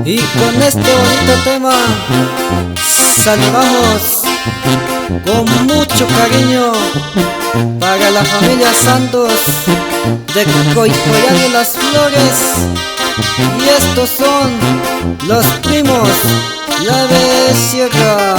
Y con este bonito tema saludamos con mucho cariño para la familia Santos de Coicoyán de las Flores. Y estos son los primos Llave Sierra.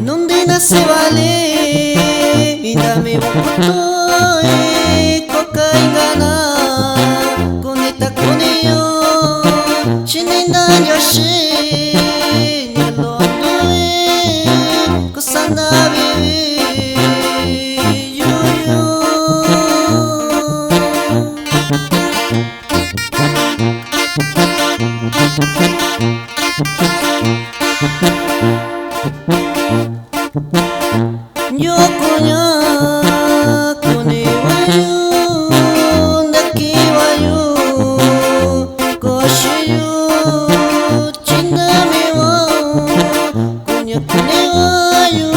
Nundina se vale y dame voto y coca y gana con esta con ello chinina yoshi ni lo doy cosa na vivi yo yo coña con iwayo daki wayo koshiyo chinami wa coña con iwayo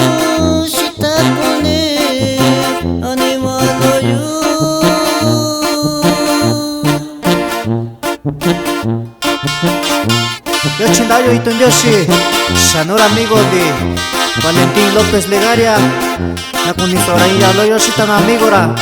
shita kone animalo yo. Yo chindayo y Yoshi, Shanor amigo de Valentín López Legaria, la conditora y hablo yo si tan amigora.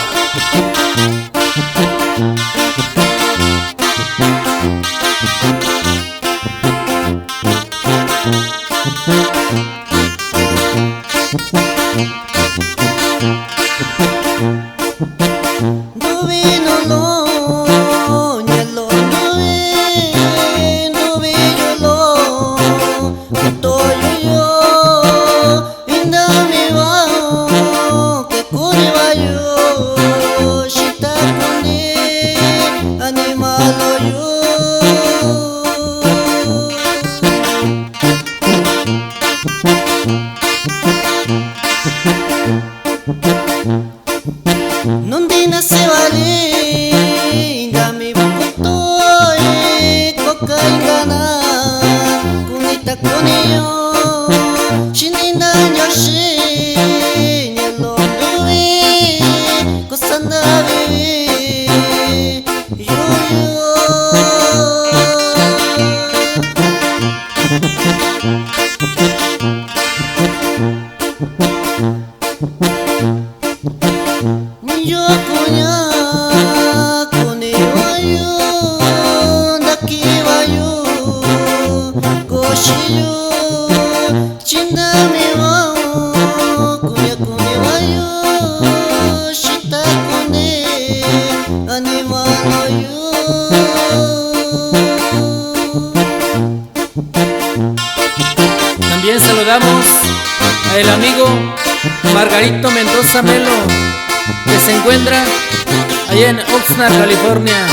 Nundina se vale, dame voto y coca y gana con esta con ello chinina yoshi ni lo doy cosa na vivi yo. Yo coña con iwayo daki wayo koshiyo chinami wa coña con iwayo shita kone animalo yo. También saludamos al amigo Margarito Mendoza Melo, que se encuentra allá en Oxnard, California.